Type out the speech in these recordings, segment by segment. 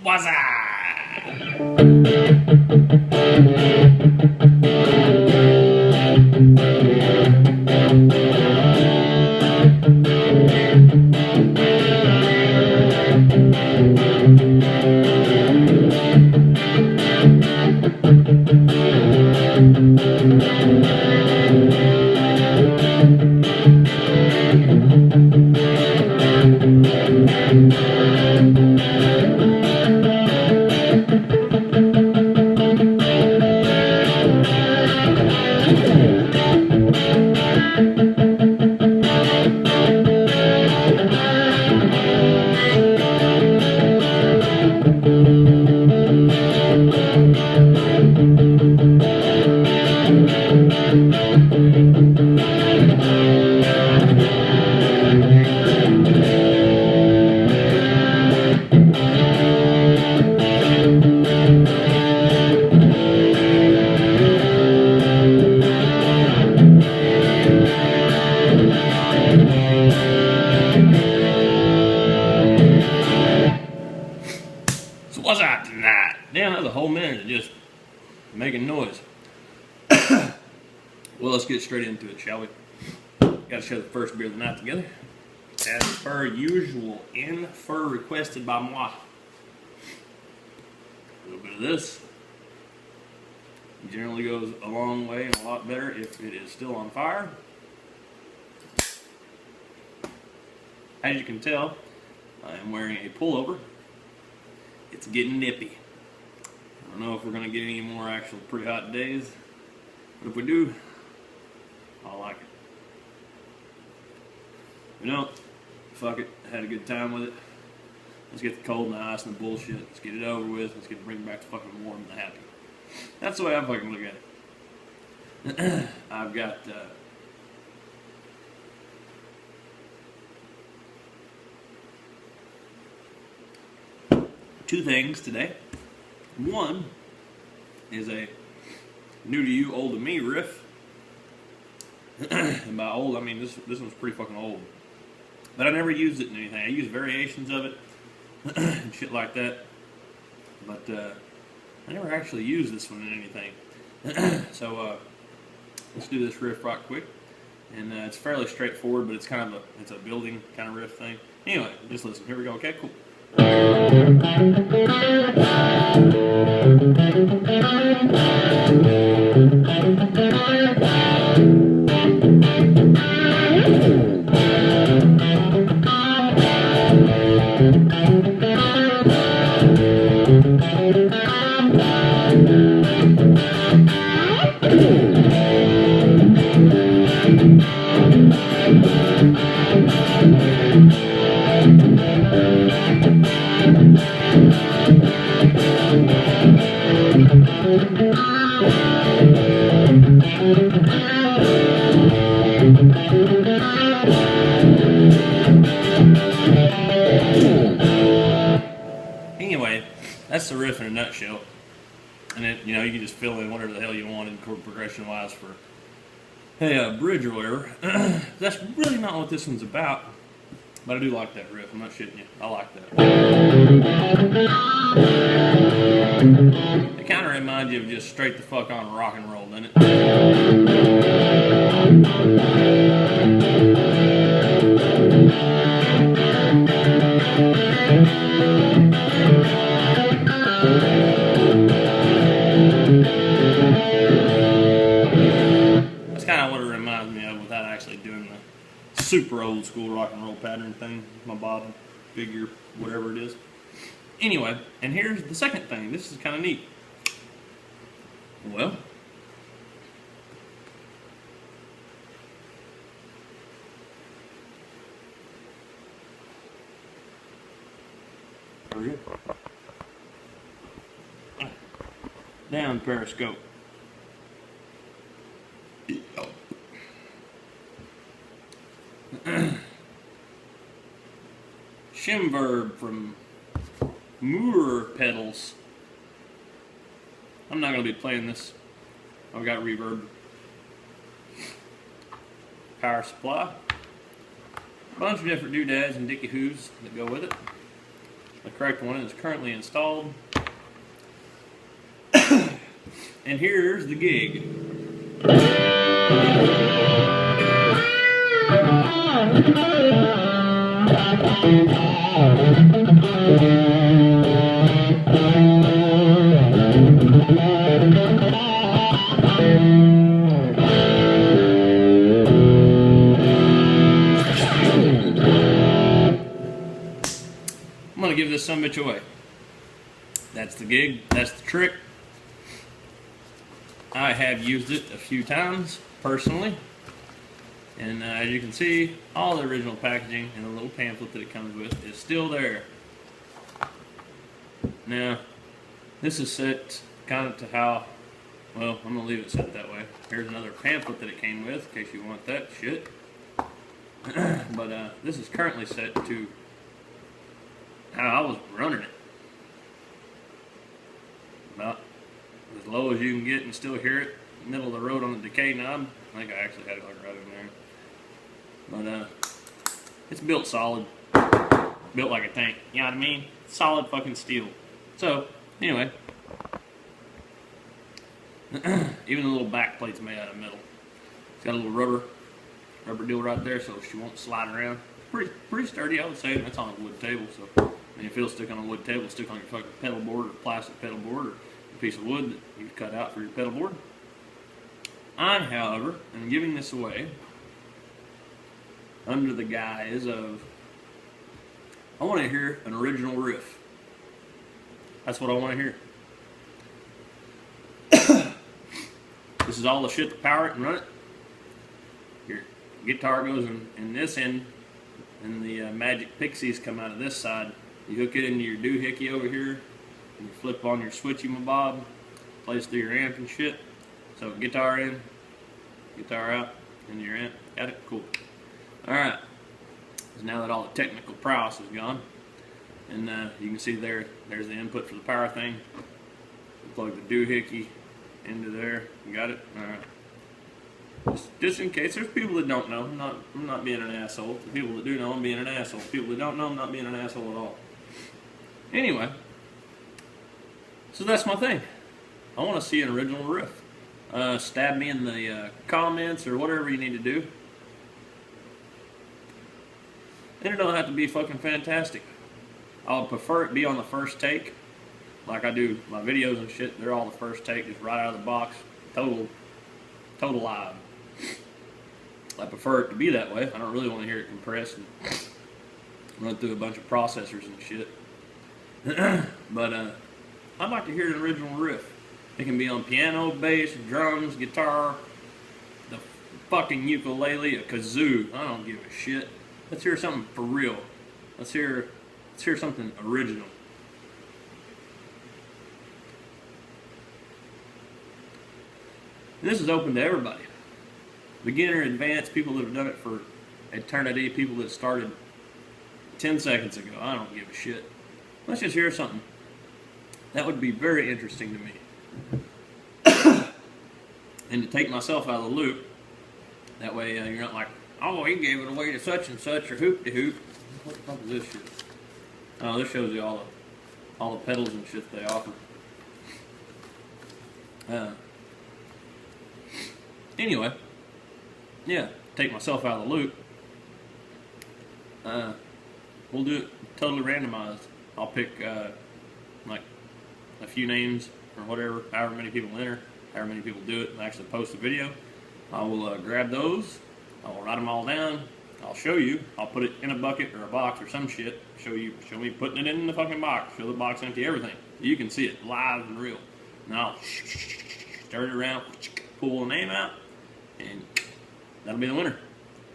What's up? So what's up tonight? Damn, that was a whole minute of just making noise. Well, let's get straight into it, shall we? Gotta share the first beer of the night together. As per usual, in fur requested by moi. A little bit of this. Generally goes a long way and a lot better if it is still on fire. As you can tell, I am wearing a pullover. It's getting nippy. I don't know if we're going to get any more actual pretty hot days, but if we do, I like it. You know, fuck it. Had a good time with it. Let's get the cold and the ice and the bullshit. Let's get it over with. Let's get it bring back to fucking warm and happy. That's the way I fucking look at it. I've got two things today. One is a new to you, old to me riff. And by old, I mean this one's pretty fucking old. But I never used it in anything. I use variations of it and shit like that. But I never actually used this one in anything. So let's do this riff right quick. And it's fairly straightforward, but it's kind of it's a building kind of riff thing. Anyway, just listen. Here we go. Okay, cool. Anyway, that's the riff in a nutshell. And then, you know, you can just fill in whatever the hell you want in chord progression wise for a bridge or whatever. That's really not what this one's about. But I do like that riff. I'm not shitting you. I like that. It kind of reminds you of just straight the fuck on rock and roll, doesn't it? That's kind of what it reminds me of without actually doing the super old school rock and roll pattern thing. My bob figure, whatever it is. Anyway, and here's the second thing. This is kind of neat. Well, very good. Down Periscope. Shim Verb from Moor Pedals. I'm not going to be playing this. I've got reverb. Power supply. A bunch of different doodads and dicky hoos that go with it. The correct one is currently installed. And here's the gig. I'm gonna give this sumbitch away. That's the gig, that's the trick. I have used it a few times personally, and as you can see, all the original packaging and the little pamphlet that it comes with is still there. Now, this is set kind of to how, well, I'm gonna leave it set that way. Here's another pamphlet that it came with, in case you want that shit. But this is currently set to how I was running it. About as low as you can get and still hear it. Middle of the road on the decay knob. I think I actually had it like right in there. But it's built solid. Built like a tank. You know what I mean? Solid fucking steel. So, anyway. Even the little back plate's made out of metal. It's got a little rubber deal right there so she won't slide around. Pretty sturdy, I would say. That's on a wood table, so if it'll stick on a wood table, stick on your fucking pedal board or plastic pedal board or a piece of wood that you cut out for your pedal board. I, however, am giving this away under the guise of I want to hear an original riff. That's what I want to hear. This is all the shit to power it and run it. Your guitar goes in this end, and the magic pixies come out of this side. You hook it into your doohickey over here, and you flip on your switchy mabob, plays through your amp and shit. So guitar in, guitar out, into your amp. Got it? Cool. Alright. So now that all the technical prowess is gone, and you can see there's the input for the power thing. You plug the doohickey into there. You got it? Alright. Just in case, there's people that don't know. I'm not being an asshole. The people that do know, I'm being an asshole. People that don't know, I'm not being an asshole at all. Anyway, so that's my thing. I want to see an original riff. Stab me in the comments or whatever you need to do. And it don't have to be fucking fantastic. I would prefer it be on the first take, like I do my videos and shit. They're all the first take, just right out of the box, total live. I prefer it to be that way. I don't really want to hear it compressed and run through a bunch of processors and shit. But I'd like to hear an original riff. It can be on piano, bass, drums, guitar, the fucking ukulele, a kazoo. I don't give a shit. Let's hear something for real. Let's hear something original. And this is open to everybody. Beginner, advanced, people that have done it for eternity, people that started 10 seconds ago. I don't give a shit. Let's just hear something. That would be very interesting to me. And to take myself out of the loop, that way you're not like, oh, he gave it away to such and such, or hoop-de-hoop. What the fuck is this shit? Oh, this shows you all the pedals and shit they offer. Anyway, yeah, take myself out of the loop. We'll do it totally randomized. I'll pick like a few names or whatever, however many people enter, however many people do it and actually post a video. I will grab those, I will write them all down, I'll show you, I'll put it in a bucket or a box or some shit, show me putting it in the fucking box, show the box empty, everything. You can see it live and real. And I'll stir it around, pull a name out, and that'll be the winner.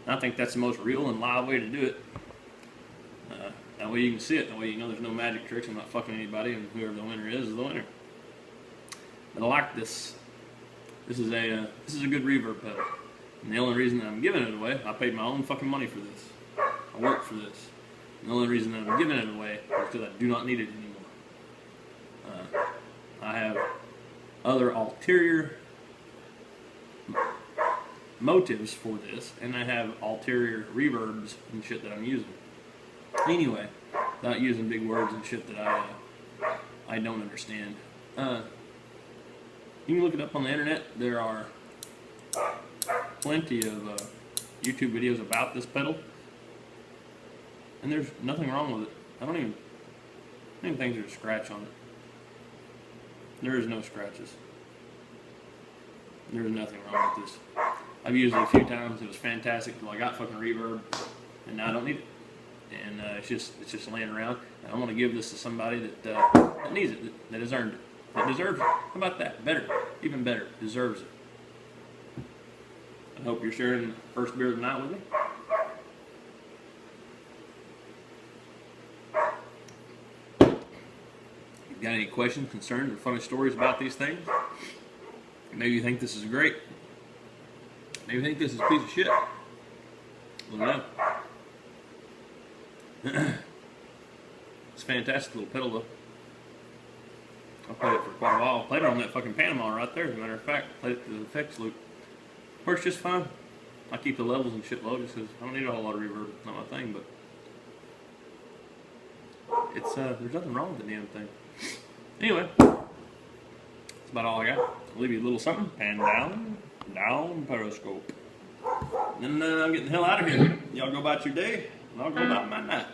I think that's the most real and live way to do it. That way you can see it. That way you know there's no magic tricks. I'm not fucking anybody, and whoever the winner is the winner. But I like this. This is a good reverb pedal. And the only reason that I'm giving it away, I paid my own fucking money for this. I worked for this. And the only reason that I'm giving it away is because I do not need it anymore. I have other ulterior motives for this, and I have ulterior reverbs and shit that I'm using. Anyway, without using big words and shit that I don't understand. You can look it up on the internet. There are plenty of YouTube videos about this pedal, and there's nothing wrong with it. I don't even think there's a scratch on it. There is no scratches. There's nothing wrong with this. I've used it a few times. It was fantastic until I got fucking reverb, and now I don't need it. And it's just laying around. And I want to give this to somebody that needs it, that has earned it, that deserves it. How about that? Better, even better, deserves it. I hope you're sharing the first beer of the night with me. If you've got any questions, concerns, or funny stories about these things, maybe you think this is great. Maybe you think this is a piece of shit. Let me know. It's a fantastic little pedal though. I played it for quite a while. I played it on that fucking Panama right there, as a matter of fact. Played it to the effects loop. Works just fine. I keep the levels and shit low just because I don't need a whole lot of reverb. It's not my thing, but it's there's nothing wrong with the damn thing. Anyway, that's about all I got. I'll leave you a little something. Pan down periscope. Then I'm getting the hell out of here. Y'all go about your day, and I'll go about my night.